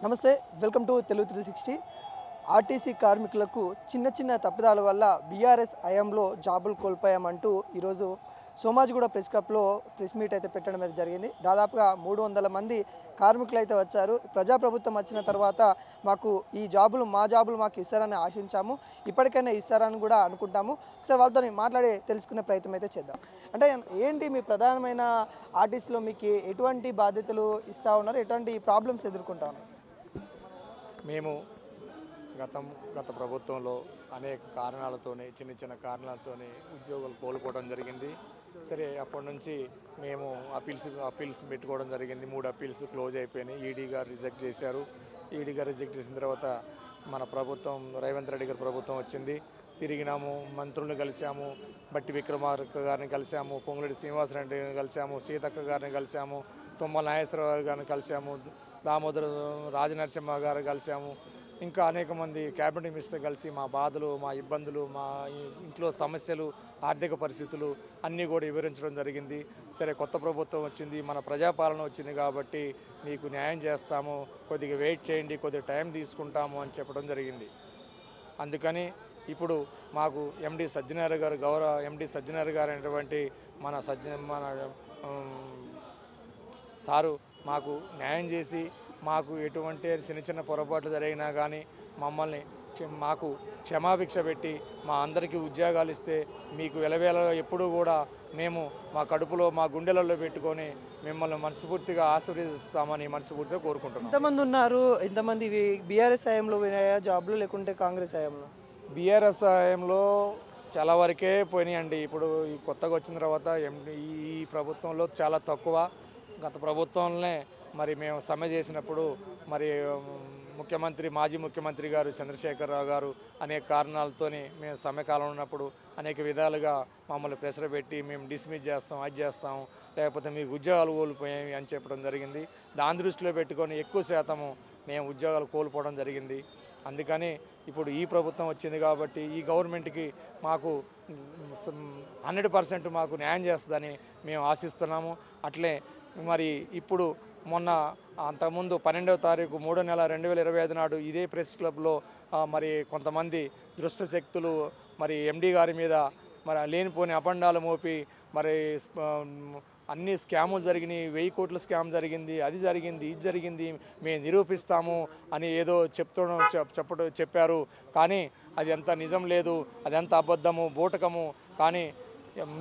నమస్తే, welcome to Telugu 360. RTC కార్మికులకు చిన్న చిన్న తప్పిదాల వల్ల బీఆర్ఎస్ హయాంలో జాబులు కోల్పోయామంటూ ఈరోజు సోమాజిగూడ ప్రెస్ క్లబ్లో ప్రెస్ మీట్ అయితే పెట్టడం అయితే జరిగింది. దాదాపుగా 300 మంది కార్మికులు అయితే వచ్చారు. ప్రజాప్రభుత్వం వచ్చిన తర్వాత మాకు ఈ జాబులు మా జాబులు మాకు ఇస్తారని ఆశించాము, ఇప్పటికైనా ఇస్తారని కూడా అనుకుంటాము. ఒకసారి వాళ్ళతో మాట్లాడి తెలుసుకునే ప్రయత్నం అయితే చేద్దాం. అంటే ఏంటి మీ ప్రధానమైన ఆర్టీసీలో మీకు ఎటువంటి బాధ్యతలు ఇస్తూ ఉన్నారు, ఎటువంటి ప్రాబ్లమ్స్ ఎదుర్కొంటా ఉన్నారు? మేము గత ప్రభుత్వంలో అనేక కారణాలతోనే చిన్న కారణాలతోనే ఉద్యోగాలు కోల్పోవడం జరిగింది. సరే, అప్పటి నుంచి మేము అపీల్స్ పెట్టుకోవడం జరిగింది. 3 అపీల్స్ క్లోజ్ అయిపోయినాయి. ఈడీ గారు రిజెక్ట్ చేశారు. ఈడీ గారు రిజెక్ట్ చేసిన తర్వాత మన ప్రభుత్వం, రేవంత్ రెడ్డి గారి ప్రభుత్వం వచ్చింది. తిరిగినాము, మంత్రులను కలిసాము, బట్టి విక్రమార్క గారిని కలిసాము, పొంగులేటి శ్రీనివాసరెడ్డి గారిని కలిసాము, సీతక్క గారిని కలిసాము, తుమ్మల నాగేశ్వరరావు గారిని కలిసాము, దామోదర రాజనరసింహ గారు కలిసాము. ఇంకా అనేక మంది క్యాబినెట్ మినిస్టర్ కలిసి మా బాధలు, మా ఇబ్బందులు, మా ఇంట్లో సమస్యలు, ఆర్థిక పరిస్థితులు అన్నీ కూడా వివరించడం జరిగింది. సరే, కొత్త ప్రభుత్వం వచ్చింది, మన ప్రజాపాలన వచ్చింది కాబట్టి మీకు న్యాయం చేస్తాము, కొద్దిగా వెయిట్ చేయండి, కొద్దిగా టైం తీసుకుంటాము అని చెప్పడం జరిగింది. అందుకని ఇప్పుడు మాకు ఎండి సజ్జనార్ గారు, గౌరవ ఎండి సజ్జనార్ గారు అనేటువంటి మన సారు మాకు న్యాయం చేసి మాకు ఎటువంటి చిన్న పొరపాట్లు జరిగినా కానీ మాకు క్షమాభిక్ష పెట్టి మా అందరికీ ఉద్యోగాలు ఇస్తే మీకు వెలవేల ఎప్పుడూ కూడా మేము మా కడుపులో, మా గుండెలలో పెట్టుకొని మిమ్మల్ని మనస్ఫూర్తిగా ఆశీర్వదిస్తామని మనస్ఫూర్తిగా కోరుకుంటున్నాం. ఎంతమంది ఉన్నారు? ఇంతమంది బీఆర్ఎస్ హయాంలో జాబ్లు, లేకుంటే కాంగ్రెస్ హయాంలో? బీఆర్ఎస్ హయాంలో చాలా వరకే పోయినాయండి. ఇప్పుడు ఈ కొత్తగా వచ్చిన తర్వాత ఈ ప్రభుత్వంలో చాలా తక్కువ. గత ప్రభుత్వంలోనే మరి మేము సమ్మె చేసినప్పుడు మరి మాజీ ముఖ్యమంత్రి గారు చంద్రశేఖరరావు గారు అనేక కారణాలతోని మేము సమ్మె కాలం ఉన్నప్పుడు అనేక విధాలుగా మమ్మల్ని ప్రెషర్ పెట్టి మేము డిస్మిస్ చేస్తాం, అది చేస్తాం, లేకపోతే మీకు ఉద్యోగాలు కోల్పోయాయి అని చెప్పడం జరిగింది. దాని దృష్టిలో పెట్టుకొని ఎక్కువ శాతము మేము ఉద్యోగాలు కోల్పోవడం జరిగింది. అందుకని ఇప్పుడు ఈ ప్రభుత్వం వచ్చింది కాబట్టి ఈ గవర్నమెంట్కి మాకు 100% మాకు న్యాయం చేస్తుందని మేము ఆశిస్తున్నాము. అట్లే మరి ఇప్పుడు అంతకుముందు 12వ తారీఖు 3వ నెల 2025 నాడు ఇదే ప్రెస్ క్లబ్లో మరి కొంతమంది దుష్ట శక్తులు మరి ఎండి గారి మీద మరి లేనిపోని అపండాలు మోపి మరి అన్ని స్కాములు జరిగినాయి, 1000 కోట్ల స్కామ్ జరిగింది, అది జరిగింది, ఇది జరిగింది, మేము నిరూపిస్తాము అని ఏదో చెప్పారు. కానీ అది అంత నిజం లేదు, అది అంత అబద్ధము, బూటకము. కానీ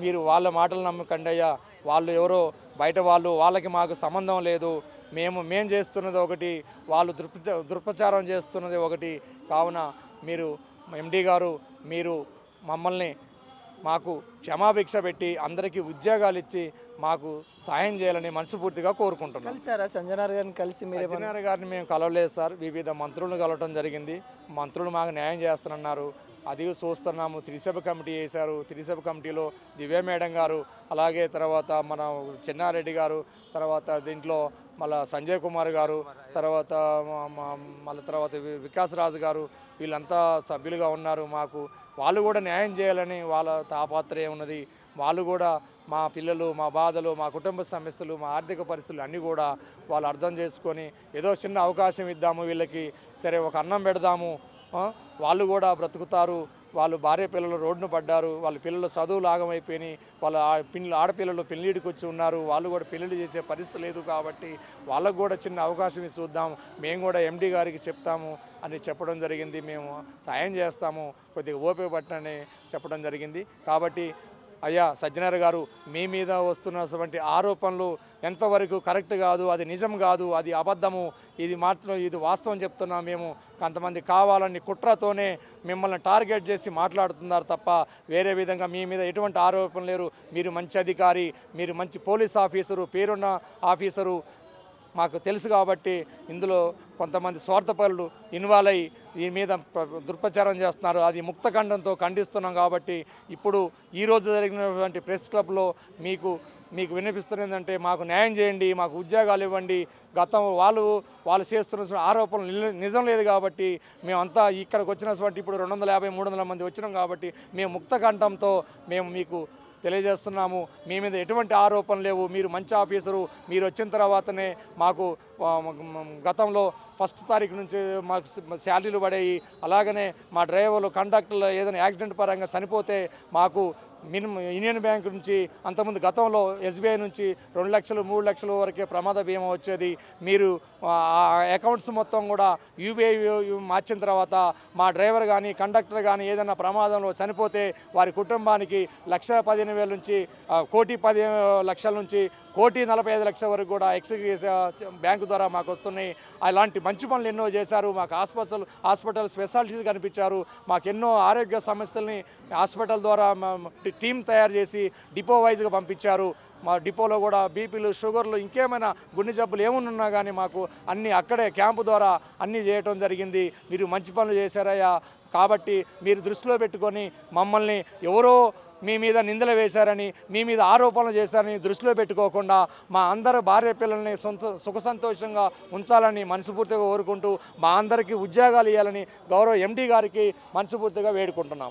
మీరు వాళ్ళ మాటలు నమ్మకండి అయ్యా. వాళ్ళు ఎవరో బయట వాళ్ళకి మాకు సంబంధం లేదు. మేము చేస్తున్నది ఒకటి, వాళ్ళు దుర్ప్రచారం చేస్తున్నది ఒకటి. కావున మీరు ఎండి గారు, మీరు మాకు క్షమాభిక్ష పెట్టి అందరికీ ఉద్యోగాలు ఇచ్చి మాకు సాయం చేయాలని మనస్ఫూర్తిగా కోరుకుంటున్నాం. కలిసారా సంజనార్ గారిని? సంజనార్ గారిని మేము కలవలేదు సార్. వివిధ మంత్రులను కలవటం జరిగింది. మంత్రులు మాకు న్యాయం చేస్తానన్నారు, అది చూస్తున్నాము. త్రిసభ కమిటీ వేశారు. త్రిసభ కమిటీలో దివ్య మేడం గారు, అలాగే తర్వాత మన చెన్నారెడ్డి గారు, తర్వాత దీంట్లో మళ్ళీ సంజయ్ కుమార్ గారు, తర్వాత వికాస్ రాజు గారు, వీళ్ళంతా సభ్యులుగా ఉన్నారు. వాళ్ళు కూడా న్యాయం చేయాలని వాళ్ళ తాపత్రయం ఉన్నది. వాళ్ళు కూడా మా పిల్లలు, మా బాధలు, మా కుటుంబ సమస్యలు, మా ఆర్థిక పరిస్థితులు అన్నీ కూడా వాళ్ళు అర్థం చేసుకొని ఏదో చిన్న అవకాశం ఇద్దాము వీళ్ళకి, సరే ఒక అన్నం పెడదాము, వాళ్ళు కూడా బ్రతుకుతారు. వాళ్ళు భార్య పిల్లలు రోడ్డున పడ్డారు, వాళ్ళ పిల్లలు చదువులు ఆగమైపోయినాయి, వాళ్ళ ఆడపిల్లలు పెళ్ళిడికి వచ్చి ఉన్నారు, వాళ్ళు కూడా పెళ్ళిళ్ళు చేసే పరిస్థితి లేదు. కాబట్టి వాళ్ళకు కూడా చిన్న అవకాశం ఇచ్చి చూద్దాం, మేము కూడా ఎండి గారికి చెప్తాము అని చెప్పడం జరిగింది. మేము సాయం చేస్తాము, కొద్దిగా ఓపిక పట్టని చెప్పడం జరిగింది. కాబట్టి అయ్యా సజ్జనార్ గారు, మీ మీద వస్తున్నటువంటి ఆరోపణలు ఎంతవరకు కరెక్ట్ కాదు, అది నిజం కాదు, అది అబద్ధము, ఇది వాస్తవం చెప్తున్నాం. మేము కొంతమంది కావాలని కుట్రతోనే మిమ్మల్ని టార్గెట్ చేసి మాట్లాడుతున్నారు తప్ప వేరే విధంగా మీ మీద ఎటువంటి ఆరోపణలు లేరు. మీరు మంచి అధికారి, మీరు మంచి పోలీస్ ఆఫీసరు, పేరున్న ఆఫీసరు, మాకు తెలుసు. కాబట్టి ఇందులో కొంతమంది స్వార్థపరులు ఇన్వాల్వ్ అయ్యి దీని మీద దుర్ప్రచారం చేస్తున్నారు. అది ముక్తఖండంతో ఖండిస్తున్నాం. కాబట్టి ఇప్పుడు ఈరోజు జరిగినటువంటి ప్రెస్ క్లబ్లో మీకు వినిపిస్తున్నది ఏంటంటే, మాకు న్యాయం చేయండి, మాకు ఉద్యోగాలు ఇవ్వండి. గతం వాళ్ళు చేస్తున్న ఆరోపణలు నిజం లేదు. కాబట్టి మేమంతా ఇక్కడికి వచ్చినటువంటి ఇప్పుడు 250-300 మంది వచ్చినాం. కాబట్టి మేము ముక్తకంఠంతో మీకు తెలియజేస్తున్నాము. మీ మీద ఎటువంటి ఆరోపణలు లేవు, మీరు మంచి ఆఫీసరు, మీరు వచ్చిన తర్వాతనే మాకు గతంలో ఫస్ట్ తారీఖు నుంచి మాకు శాలరీలు పడేవి. అలాగనే మా డ్రైవర్లు కండక్టర్లు ఏదైనా యాక్సిడెంట్ పరంగా చనిపోతే మాకు యూనియన్ బ్యాంక్ నుంచి అంతకుముందు గతంలో ఎస్బీఐ నుంచి 2 లక్షలు 3 లక్షల వరకే ప్రమాద బీమా వచ్చేది. మీరు ఆ అకౌంట్స్ మొత్తం కూడా యూబీఐ మార్చిన తర్వాత మా డ్రైవర్ కానీ కండక్టర్ కానీ ఏదైనా ప్రమాదంలో చనిపోతే వారి కుటుంబానికి 1,15,000 నుంచి 1,10,00,000 నుంచి 1,45,00,000 వరకు కూడా ఎక్స్గ్రేస్ బ్యాంకు ద్వారా మాకు వస్తున్నాయి. అలాంటి మంచి పనులు ఎన్నో చేశారు. మాకు హాస్పిటల్ స్పెషాలిటీస్ కనిపించారు. మాకు ఎన్నో ఆరోగ్య సమస్యల్ని హాస్పిటల్ ద్వారా టీం తయారు చేసి డిపో వైజ్గా పంపించారు. మా డిపోలో కూడా బీపీలు షుగర్లు ఇంకేమైనా గుండె జబ్బులు ఏమున్నా కానీ మాకు అన్నీ అక్కడే క్యాంపు ద్వారా అన్నీ చేయటం జరిగింది. మీరు మంచి పనులు చేశారయ్యా, కాబట్టి మీరు దృష్టిలో పెట్టుకొని మమ్మల్ని ఎవరో మీ మీద నిందలు వేశారని మీ మీద ఆరోపణలు చేశారని దృష్టిలో పెట్టుకోకుండా మా అందరు భార్య పిల్లల్ని సుఖ సంతోషంగా ఉంచాలని మనస్ఫూర్తిగా కోరుకుంటూ మా అందరికీ ఉద్యోగాలు ఇవ్వాలని గౌరవ ఎండీ గారికి మనస్ఫూర్తిగా వేడుకుంటున్నాం.